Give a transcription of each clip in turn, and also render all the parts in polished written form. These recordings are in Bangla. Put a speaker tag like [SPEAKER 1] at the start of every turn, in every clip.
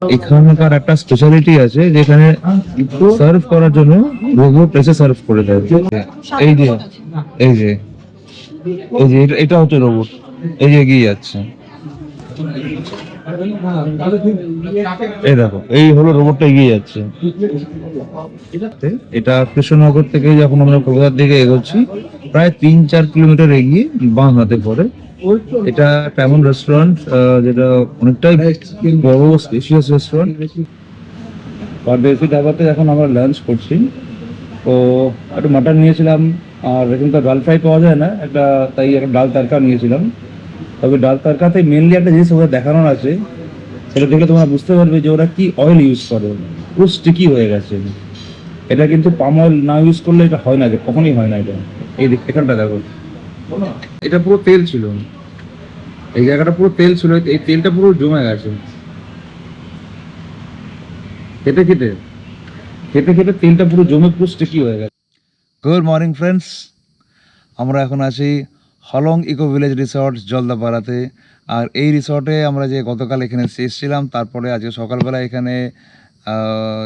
[SPEAKER 1] এখানকার একটা স্পেশালিটি আছে যেখানে সার্ভ করার জন্য রোবট এসে সার্ভ করে দেয়। এই যে এই যে এই যে এটা হচ্ছে রোবট, এই যে এগিয়ে যাচ্ছে। এই দেখো, এই হলো রোবটটা এগিয়ে যাচ্ছে। এটা কৃষ্ণনগর থেকে যখন আমরা কলকাতার দিকে এগোচ্ছি, প্রায় 3-4 কিলোমিটার এগিয়ে বাম হাতে পড়ে। এটা একটা এমন রেস্টুরেন্ট যেটা অনেকটাই বড় স্পেশিয়াস রেস্টুরেন্ট। পারদেশি ধাবাতে এখন আমরা লাঞ্চ করছি। তো একটু মাটন নিয়েছিলাম, আর এখানকার ডাল ফ্রাই পাওয়া যায় না, তাই একটা ডাল তড়কা নিয়েছিলাম। তবে ডাল তড়কাতে মেনলি একটা জিনিস ওরা দেখানোর আছে, সেটা দেখলে তোমরা বুঝতে পারবে যে ওরা কি অয়েল ইউজ করে। পুরো স্টিকি হয়ে গেছে। এটা কিন্তু পাম অয়েল না ইউজ করলে এটা হয় না, যে কখনোই হয় না এটা। এই এখানটা দেখো, এটা পুরো তেল ছিল, এই জায়গাটা পুরো তেল ছিল, এই তেলটা পুরো জমে গেছে। খেতে খেতে খেতে খেতে তেলটা পুরো জমে পুরো স্টিকি হয়ে গেছে। গুড মর্নিং ফ্রেন্ডস, আমরা এখন আছি হলং ইকো ভিলেজ রিসর্ট জলদাপাড়াতে। আর এই রিসর্টে আমরা যে গতকাল এখানে এসেছিলাম, তারপরে আজকে সকালবেলা এখানে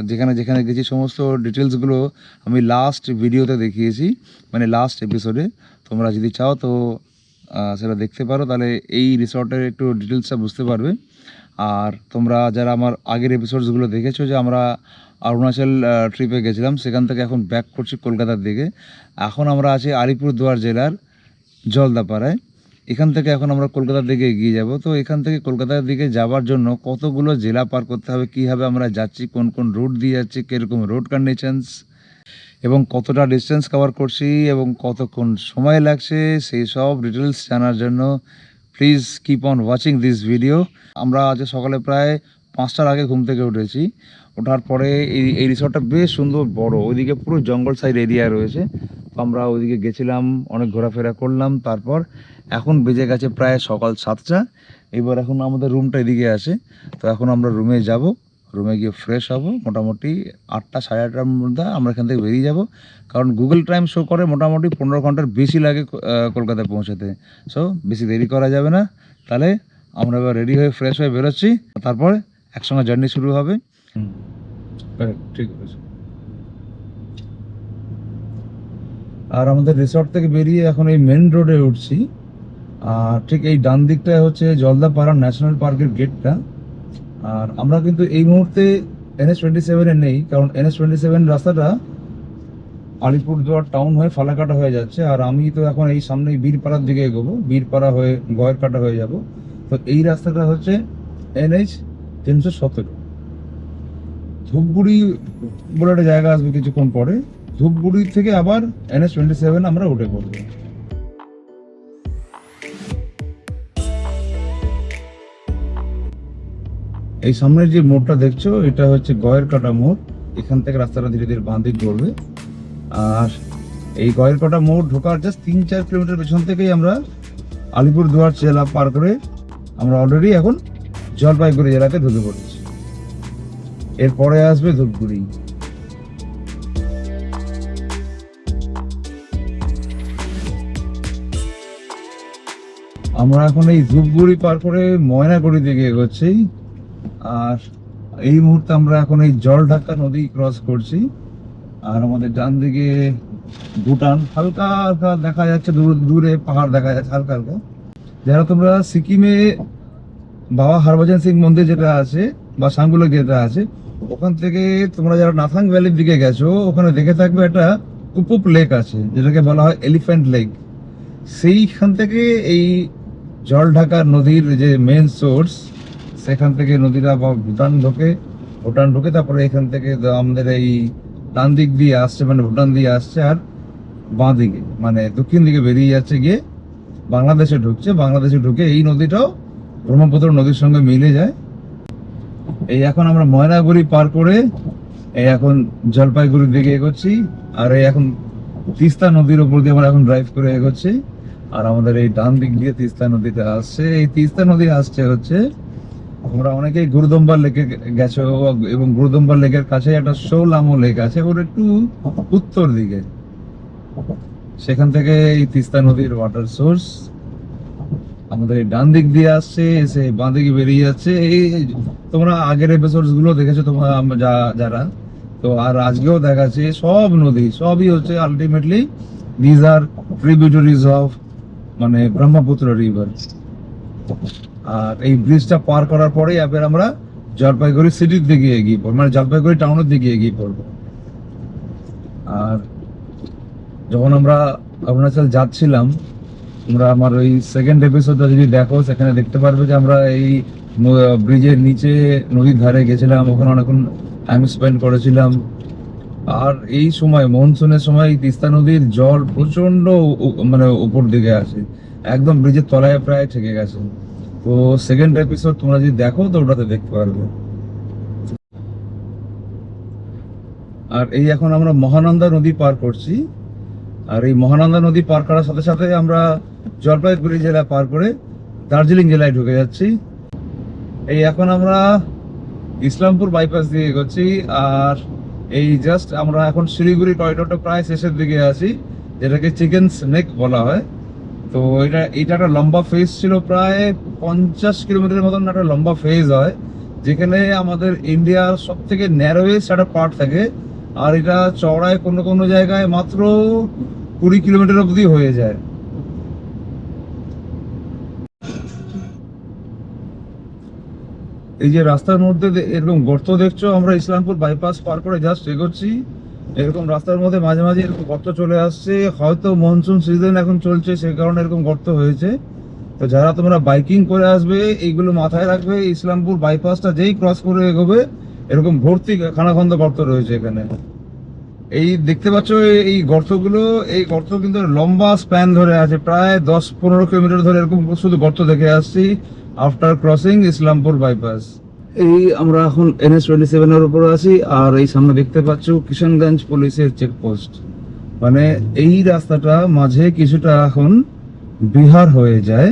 [SPEAKER 1] যেখানে যেখানে গেছি সমস্ত ডিটেলসগুলো আমি লাস্ট ভিডিওতে দেখিয়েছি, মানে লাস্ট এপিসোডে। তোমরা যদি চাও তো সেটা দেখতে পারো, তাহলে এই রিসর্টের একটু ডিটেলসটা বুঝতে পারবে। আর তোমরা যারা আমার আগের এপিসোডসগুলো দেখেছো, যে আমরা অরুণাচল ট্রিপে গেছিলাম, সেখান থেকে এখন ব্যাক করছি কলকাতার দিকে। এখন আমরা আছি আলিপুরদুয়ার জেলার জলদাপাড়ায়। এখান থেকে এখন আমরা কলকাতার দিকে এগিয়ে যাব। তো এখান থেকে কলকাতার দিকে যাওয়ার জন্য কতগুলো জেলা পার করতে হবে, কীভাবে আমরা যাচ্ছি, কোন কোন রুট দিয়ে যাচ্ছি, কীরকম রোড কন্ডিশনস, এবং কতটা ডিস্টেন্স কভার করছি এবং কতক্ষণ সময় লাগছে, সেই সব ডিটেলস জানার জন্য please keep on watching this video. আমরা আজ সকালে প্রায় 5টার আগে ঘুম থেকে উঠেছি। ওঠার পরে এই রিসর্টটা বেশ সুন্দর বড়, ওইদিকে পুরো জঙ্গল সাইড এরিয়া রয়েছে। তো আমরা ওইদিকে গেছিলাম, অনেক ঘোরাফেরা করলাম। তারপর এখন বেজে গেছে প্রায় সকাল 7টা। এবার এখন আমাদের রুমটা এদিকে আছে। তো এখন আমরা রুমে যাব, রুমে গিয়ে ফ্রেশ হব। মোটামুটি 8টা সাড়ে 8টার মধ্যে আমরা এখান থেকে বেরিয়ে যাব, কারণ গুগল টাইম শো করে মোটামুটি 15 ঘন্টার বেশি লাগে কলকাতায় পৌঁছাতে। সো বেশি দেরি করা যাবে না। তাহলে আমরা এবার রেডি হয়ে ফ্রেশ হয়ে বেরোচ্ছি, তারপরে একসঙ্গে জার্নি শুরু হবে। ঠিক আছে। আর আমাদের রিসর্ট থেকে বেরিয়ে এখন এই মেন রোডে উঠছি। আর ঠিক এই ডান দিকটায় হচ্ছে জলদাপাড়া ন্যাশনাল পার্কের গেটটা। আর আমরা কিন্তু এই মুহূর্তে NH-27 এ নেই, কারণ NH-27 রাস্তাটা আলিপুরদুয়ার টাউন হয়ে ফালাকাটা হয়ে যাচ্ছে। আর আমি তো এখন এই সামনেই বীরপাড়ার দিকে এগোবো, বীরপাড়া হয়ে গয়েরকাটা হয়ে যাব। তো এই রাস্তাটা হচ্ছে NH-317। ধূপগুড়ি বলে একটা জায়গা আসবে কিছুক্ষণ পরে, ধূপগুড়ি থেকে আবার NH-27 আমরা উঠে পড়বো। এই সামনের যে মোড়টা দেখছো, এটা হচ্ছে গয়েরকাটা মোড়। এখান থেকে রাস্তাটা ধীরে ধীরে বাঁ দিক ঘুরবে। আর এই গয়েরকাটা মোড় ঢোকার জাস্ট 3-4 কিলোমিটার পেছন থেকেই আমরা আলিপুরদুয়ার জেলা পার করে আমরা অলরেডি এখন জলপাইগুড়ি জেলাতে ঢুকে পড়েছি। এরপরে আসবে ধূপগুড়ি। আমরা এখন এই ধূপগুড়ি পার করে ময়নাগুড়ি দিকে এগোচ্ছি। আর এই মুহূর্তে আমরা এখন এই জলঢাকা নদী ক্রস করছি। আর আমাদের ডান দিকে ভুটান হালকা হালকা দেখা যাচ্ছে, দূরে পাহাড় দেখা যাচ্ছে হালকা হালকা। যারা তোমরা সিকিমে বাবা হরভজন সিং মন্দির যেটা আছে বা সাঙ্গুলো যেটা আছে, ওখান থেকে তোমরা যারা নাথাং ভ্যালির দিকে গেছো, ওখানে দেখে থাকবে একটা কুপুপ লেক আছে, যেটাকে বলা হয় এলিফ্যান্ট লেক। সেইখান থেকে এই জলঢাকা নদীর যে মেন সোর্স, সেখান থেকে নদীটা ভুটান ঢোকে। তারপরে এখান থেকে আমাদের এই ডান দিক দিয়ে আসছে, মানে ভুটান দিয়ে আসছে, আর বাঁ দিকে মানে দক্ষিণ দিকে বেরিয়ে যাচ্ছে, গিয়ে বাংলাদেশে ঢুকছে। বাংলাদেশে ঢুকে এই নদীটাও ব্রহ্মপুত্র নদীর সঙ্গে মিলে যায়। এই এখন আমরা ময়নাগুড়ি পার করে এই এখন জলপাইগুড়ির দিকে এগোচ্ছি। আর এই এখন তিস্তা নদীর উপর দিয়ে আমরা এখন ড্রাইভ করে এগোচ্ছি। আর আমাদের এই ডান দিক দিয়ে তিস্তা নদীটা আসছে। এই তিস্তা নদী আসছে হচ্ছে, তোমরা অনেকেই গুরুদম্বার লেকে গেছো, এবং গুরুদম্বার লেকের কাছে একটা শোলামো লেক আছে, ওর একটু উত্তর দিকে। সেখান থেকে এই তিস্তা নদীর ওয়াটার সোর্স। আমাদের এই ডান দিক দিয়ে আসছে, এসে বাঁ দিকে বেরিয়ে যাচ্ছে। এই তোমরা আগের এপিসোডস গুলো দেখেছো তোমরা যারা, তো আর আজকেও দেখাচ্ছে সব নদী, সবই হচ্ছে ultimately these are tributaries of মানে ব্রহ্মপুত্র রিভার। আর এই ব্রিজটা পার করার পরেই এবার আমরা জলপাইগুড়ি সিটির দিকে এগিয়ে পড়বো, মানে জলপাইগুড়ি টাউনের দিকে এগিয়ে পড়বো। আর যখন আমরা অরুণাচল যাচ্ছিলাম, তোমরা আমার ওই সেকেন্ড এপিসোডটা যদি দেখো, সেখানে দেখতে পারবে যে আমরা এই ব্রিজের নিচে নদীর ধারে গেছিলাম, ওখানে অনেকক্ষণ টাইম স্পেন্ড করেছিলাম। আর এই সময় মনসুনের সময় তিস্তা নদীর জল প্রচন্ড মানে উপর দিকে আসে, একদম ব্রিজের তলায় প্রায় ঠেকে গেছে। তো সেকেন্ড এপিসোড তোমরা যদি দেখো তো ওটাতে দেখতে পারবে। আর এই এখন আমরা মহানন্দা নদী পার করছি। আর এই মহানন্দা নদী পার করার সাথে সাথে আমরা জলপাইগুড়ি জেলা পার করে দার্জিলিং জেলায় ঢুকে যাচ্ছি। এই এখন আমরা ইসলামপুর বাইপাস দিয়ে এগোচ্ছি। আর এই জাস্ট আমরা এখন শিলিগুড়ি করিডোরটা প্রায় শেষের দিকে আছি, যেটাকে চিকেন স্নেক বলা হয়। তো এটা একটা লম্বা ফেজ ছিল, প্রায় 50 কিলোমিটারের মতন একটা লম্বা ফেজ হয়, যেখানে আমাদের ইন্ডিয়ার সব থেকে ন্যারোয়েস্ট একটা পার্ট থাকে। আর এটা চওড়ায় কোনো কোনো জায়গায় মাত্র 20 কিলোমিটার অবধি হয়ে যায়। এই যে রাস্তার মধ্যে এরকম গর্ত দেখছো, আমরা ইসলামপুর বাইপাস পার করে জাস্ট এগোচ্ছি, এরকম রাস্তার মধ্যে মাঝে মাঝে এরকম গর্ত চলে আসছে। হয়তো মনসুন সিজন এখন চলছে, সেই কারণে এরকম গর্ত হয়েছে। তো যারা তোমরা বাইকিং করে আসবে, এইগুলো মাথায় রাখবে, ইসলামপুর বাইপাসটা যেই ক্রস করে এগোবে এরকম ভর্তি খানাখন্দ গর্ত রয়েছে এখানে। এই দেখতে পাচ্ছ এই গর্তগুলো, এই গর্ত কিন্তু লম্বা স্প্যান ধরে আছে, প্রায় 10-15 কিলোমিটার ধরে এরকম শুধু গর্ত দেখে আসছি আফটার ক্রসিং ইসলামপুর বাইপাস। এই আমরা এখন NH-27 এর উপরে আছি। আর এই সামনে দেখতে পাচ্ছ কিষানগঞ্জ পুলিশের চেকপোস্ট। মানে এই রাস্তাটা মাঝে কিছুটা এখন বিহার হয়ে যায়।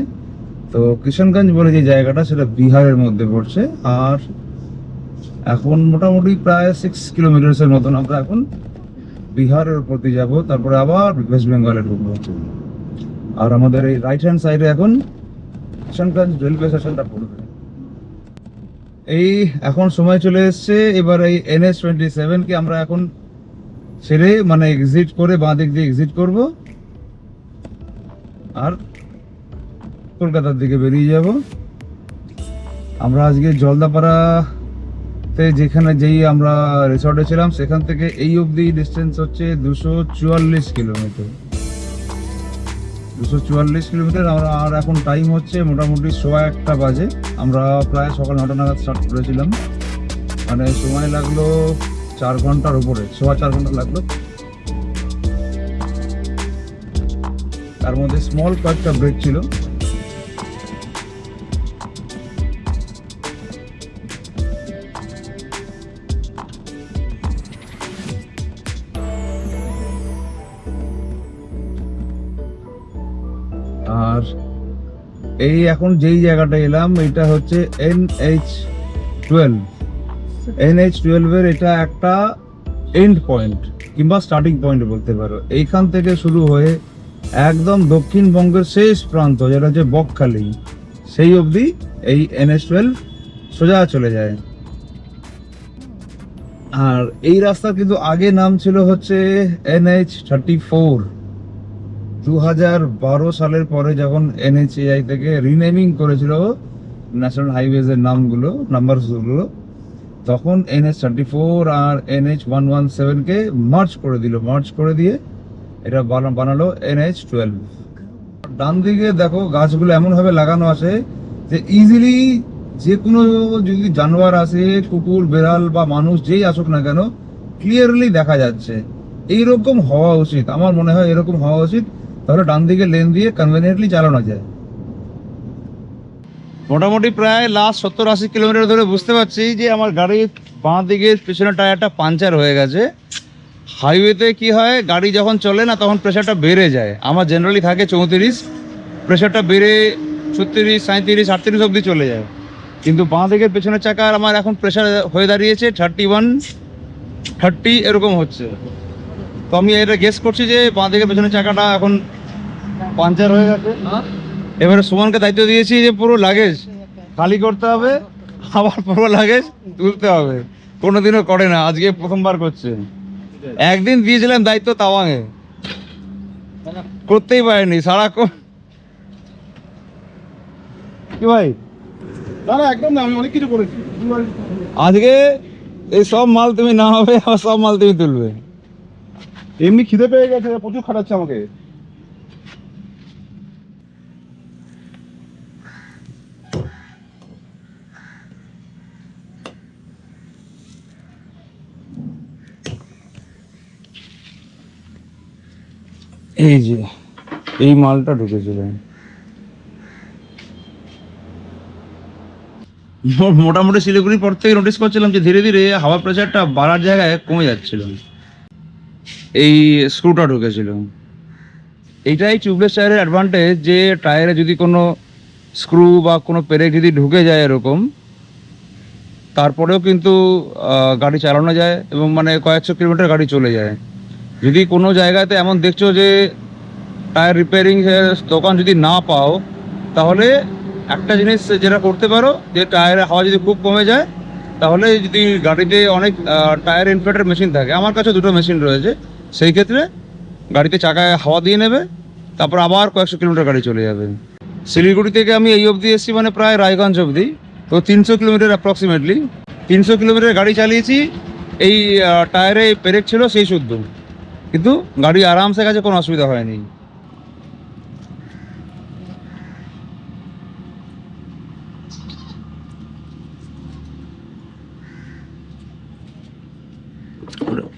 [SPEAKER 1] তো কিষানগঞ্জ বলে যে জায়গাটা, সেটা বিহারের মধ্যে পড়ছে। আর এখন মোটামুটি প্রায় 6 কিলোমিটার মতন আমরা এখন বিহারের উপর দিয়ে যাবো, তারপরে আবার ওয়েস্ট বেঙ্গলে ঢুকবো। আর আমাদের এই রাইট হ্যান্ড সাইডে এখন কিষানগঞ্জ রেলওয়ে স্টেশনটা পড়বে। এই এখন সময় চলে এসছে, এবার এই NH-27 কে আমরা এখন ছেড়ে মানে এক্সিট করে বাঁ দিক দিয়ে এক্সিট করব আর কলকাতার দিকে বেরিয়ে যাব। আমরা আজকে জলদাপাড়াতে যেই আমরা রিসর্টে ছিলাম, সেখান থেকে এই অবধি ডিস্টেন্স হচ্ছে 244 কিলোমিটার। 244 কিলোমিটার। আর এখন টাইম হচ্ছে মোটামুটি 1:15 বাজে। আমরা প্রায় সকাল 9টা নাগাদ স্টার্ট করেছিলাম, মানে সময় লাগলো 4 ঘন্টার উপরে, 4.25 ঘন্টা লাগলো। তার মধ্যে স্মল কয়েকটা ব্রেক ছিল। আর এই এখন যেই জায়গাটা এলাম, এটা হচ্ছে NH-12। NH-12 এর এটা একটা এন্ড পয়েন্ট কিংবা স্টার্টিং পয়েন্ট বলতে পারো। এইখান থেকে শুরু হয়ে একদম দক্ষিণবঙ্গের শেষ প্রান্ত, যেটা হচ্ছে বকখালি, সেই অবধি এই NH-12 সোজা চলে যায়। আর এই রাস্তা কিন্তু আগে নাম ছিল হচ্ছে NH-34। 2012 সালের পরে যখন NHAI থেকে রিনেমিং করেছিল ন্যাশনাল হাইওয়েজ এর নামগুলো, নাম্বারগুলো, তখন NH-34 আর NH-117 কে মার্জ করে দিল। মার্জ করে দিয়ে এটা বানালো NH-12। ডান দিকে দেখো গাছগুলো এমন ভাবে লাগানো আছে যে ইজিলি যে কোনো যদি জানোয়ার আসে, কুকুর, বেড়াল বা মানুষ যেই আসুক না কেন, ক্লিয়ারলি দেখা যাচ্ছে। এইরকম হওয়া উচিত, আমার মনে হয় এরকম হওয়া উচিত, তাহলে ডান দিকে লেন দিয়ে কনভেনিয়েন্টলি চালানো যায়। মোটামুটি প্রায় লাস্ট 70-80 কিলোমিটার ধরে বুঝতে পারছি যে আমার গাড়ির বাঁ দিকের পিছনের টায়ারটা পাঞ্চার হয়ে গেছে। হাইওয়েতে কি হয়, গাড়ি যখন চলে না তখন প্রেশারটা বেড়ে যায়। আমার জেনারেলি থাকে 34, প্রেশারটা বেড়ে 36, 37, 38 অবধি চলে যায়। কিন্তু বাঁ দিকের পেছনের চাকার আমার এখন প্রেশার হয়ে দাঁড়িয়েছে 31, 30 এরকম হচ্ছে। তো আমি এটা গেস করছি যে বাঁ দিকের পেছনের চাকাটা এখন পাঞ্চার হয়ে গেছে। এবারে সুমনকে দায়িত্ব দিয়েছি যে পুরো লাগেজ খালি করতে হবে, আবার পুরো লাগেজ তুলতে হবে। কোনোদিনও করে না, আজকে প্রথমবার করছে। একদিন দিয়েছিলাম দায়িত্ব তাওয়াঙে, করতেই পারেনি সারাক্ষণ। কি ভাই?
[SPEAKER 2] না না একদম না, আমি অনেক কিছু করেছি।
[SPEAKER 1] আজকে এই সব মাল তুমি না হবে, আর সব মাল তুমি তুলবে।
[SPEAKER 2] এমনি খিদে পেয়ে গেছে, প্রচুর খাটাচ্ছে আমাকে।
[SPEAKER 1] এই যে এই মালটা ঢুকেছিল, মোটামুটি শিলিগুড়ির পর থেকে নোটিস করছিলাম যে ধীরে ধীরে হাওয়া প্রেশারটা বাড়ার জায়গায় কমে যাচ্ছিল। এই স্ক্রুটা ঢুকেছিল। এইটাই টিউবলেস টায়ারের অ্যাডভান্টেজ, যে টায়ারে যদি কোনো স্ক্রু বা কোনো পেরেক যদি ঢুকে যায় এরকম, তারপরেও কিন্তু গাড়ি চালানো যায় এবং মানে কয়েকশো কিলোমিটার গাড়ি চলে যায়। যদি কোনো জায়গাতে এমন দেখছো যে টায়ার রিপেয়ারিং দোকান যদি না পাও, তাহলে একটা জিনিস যেটা করতে পারো, যে টায়ারের হাওয়া যদি খুব কমে যায়, তাহলে যদি গাড়িতে অনেক টায়ার ইনফ্লেটার মেশিন থাকে, আমার কাছে দুটো মেশিন রয়েছে, সেই ক্ষেত্রে গাড়িতে চাকায় হাওয়া দিয়ে নেবে, তারপর আবার কয়েকশো কিলোমিটার গাড়ি চলে যাবে। শিলিগুড়ি থেকে আমি এই অবধি এসেছি, মানে প্রায় রায়গঞ্জ অবধি, তো 300 কিলোমিটার অ্যাপ্রক্সিমেটলি। 300 কিলোমিটার গাড়ি চালিয়েছি, এই টায়ারে পেরেক ছিল সেই শুদ্ধ, কিন্তু গাড়ি আরামসে গেছে, কোনো অসুবিধা হয়নি।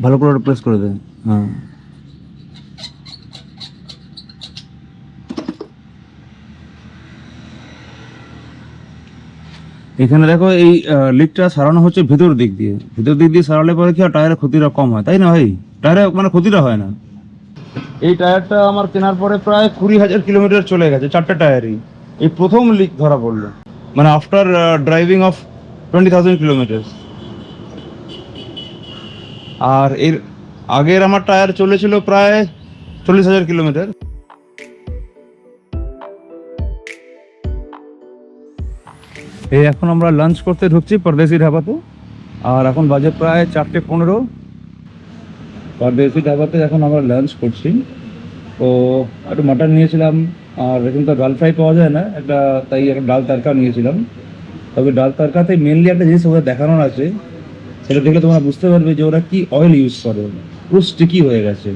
[SPEAKER 1] ভালো করে প্রেস করে দেন। হ্যাঁ, এখানে দেখো এই লিকটা সারানো হচ্ছে ভিতর দিক দিয়ে সারালে পরে কি টায়ারের ক্ষতিটা কম হয়, তাই না ভাই? টায়ারে মানে ক্ষতিটা হয় না। এই টায়ারটা আমার কেনার পরে প্রায় 20,000 কিলোমিটার চলে গেছে, 4টে টায়ারই। এই প্রথম লিক ধরা পড়লো, মানে আফটার ড্রাইভিং অফ 20,000 কিলোমিটার। আর এর আগের আমার টায়ার চলেছিল প্রায় 40,000 কিলোমিটার। এই এখন আমরা লাঞ্চ করতে ঢুকছি পরদেশি ধাবাতে, আর এখন বাজে প্রায় 4:15। পরদেশি ধাবাতে এখন আমরা লাঞ্চ করছি। তো একটু মাটন নিয়েছিলাম, আর এখন তো ডাল ফ্রাই পাওয়া যায় না, তাই একটা ডাল তড়কা নিয়েছিলাম। তবে ডাল তড়কাতে মেনলি একটা জিনিস ওদের দেখানোর আছে, সেটা দেখলে তোমরা বুঝতে পারবে যে ওরা কি অয়েল ইউজ করে, পুরো স্টিকি হয়ে গেছে।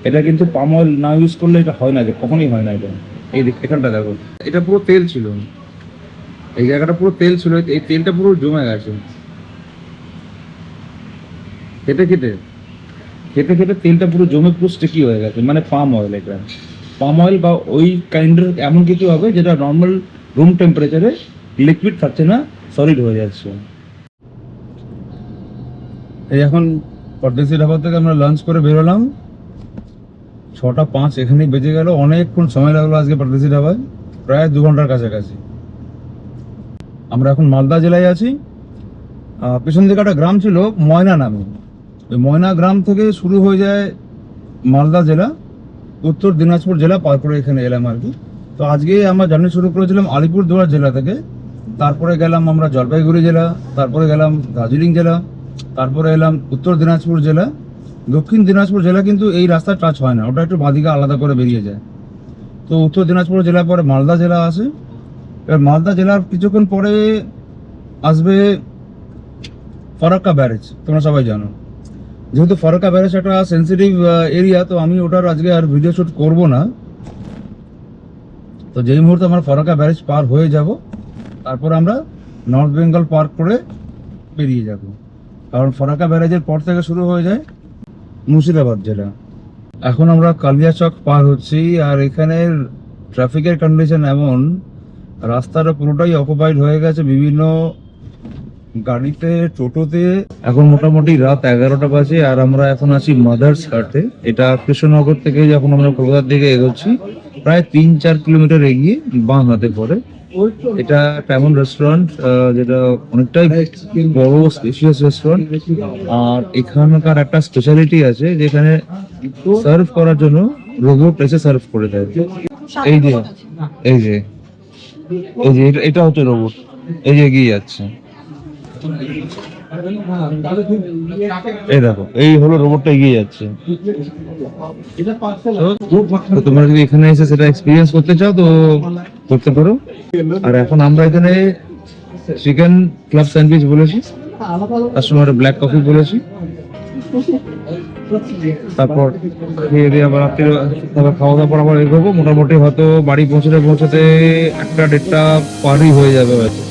[SPEAKER 1] এটা কিন্তু পাম অয়েল না ইউজ করলে এটা হয় না, যে কখনোই হয় না এটা। এই এখানটা দেখো, এটা পুরো তেল ছিল, এই জায়গাটা পুরো তেল ছিল, এই তেলটা পুরো জমে গেছে। খেতে খেতে খেতে খেতে তেলটা পুরো জমে পুরো স্টিকি হয়ে গেছে, মানে পাম অয়েল। এটা পাম অয়েল বা ওই কাইন্ডের এমন কিছু হবে যেটা নর্মাল রুম টেম্পারেচারে লিকুইড থাকছে না, সলিড হয়ে যাচ্ছে। এই এখন পরদেশি ধাবা থেকে আমরা লাঞ্চ করে বেরোলাম, 6:05 এখানেই বেজে গেল। অনেকক্ষণ সময় লাগলো আজকে পরদেশি ধাবায়, প্রায় 2 ঘন্টার কাছাকাছি। আমরা এখন মালদা জেলায় আছি। পেছন দিকে একটা গ্রাম ছিল ময়না নামে, ওই ময়না গ্রাম থেকে শুরু হয়ে যায় মালদা জেলা, উত্তর দিনাজপুর জেলা পার করে এখানে এলাম আর কি। তো আজকে আমরা জার্নি শুরু করেছিলাম আলিপুরদুয়ার জেলা থেকে, তারপরে গেলাম আমরা জলপাইগুড়ি জেলা, তারপরে গেলাম দার্জিলিং জেলা, তারপরে এলাম উত্তর দিনাজপুর জেলা। দক্ষিণ দিনাজপুর জেলা কিন্তু এই রাস্তা টাচ হয় না, ওটা একটু বাঁদিকে আলাদা করে বেরিয়ে যায়। তো উত্তর দিনাজপুর জেলার পরে মালদা জেলা আসে। এবার মালদা জেলার কিছুক্ষণ পরে আসবে ফারাক্কা ব্যারেজ, তোমরা সবাই জানো। যেহেতু ফারাক্কা ব্যারেজ একটা সেন্সিটিভ এরিয়া, তো আমি ওটার আজকে আর ভিডিও শুট করব না। তো যেই মুহূর্তে আমরা ফারাক্কা ব্যারেজ পার হয়ে যাব, তারপর আমরা নর্থ বেঙ্গল পার্ক করে বেরিয়ে যাব, কারণ ফারাক্কা ব্যারেজের পর থেকে শুরু হয়ে যায় মুর্শিদাবাদ জেলা। এখন আমরা কালিয়াচক পার হচ্ছি, আর এখানের ট্রাফিকের কন্ডিশন এমন, রাস্তাটা পুরোটাই অকুপাইড হয়ে গেছে বিভিন্ন গাড়িতে, টোটোতে। এখন মোটামুটি রাত 11টা বাজে, আর আমরা এখন আছি মাদার্স হাটে। এটা কৃষ্ণনগর থেকে যখন আমরা কলকাতার দিকে এগোচ্ছি, প্রায় 3-4 কিলোমিটার এগিয়ে বাঁ হাতে পড়ে। এটা একটা এমন রেস্টুরেন্ট যেটা অনেকটাই বড় স্পেশিয়াস রেস্টুরেন্ট, আর এখানকার একটা স্পেশালিটি আছে যেখানে সার্ভ করার জন্য রোবট এসে সার্ভ করে দেয়। এই যে এই যে এই যে এটা হচ্ছে রোবট, এই যে এগিয়ে যাচ্ছে। এই দেখো, এই হলো রোবটটা এগিয়ে যাচ্ছে। তো তোমরা যদি এখানে এসে সেটা এক্সপিরিয়েন্স করতে চাও তো করতে পারো। আর এখন আমরা এখানে চিকেন ক্লাব স্যান্ডউইচ বলেছি, তার সঙ্গে একটা ব্ল্যাক কফি বলেছি। তারপর খেয়ে দিয়ে আবার রাত্রে তারপর খাওয়া দাওয়ার পর আবার এগোবো। মোটামুটি হয়তো বাড়ি পৌঁছতে পৌঁছতে 1টা 1:30 পারই হয়ে যাবে হয়তো।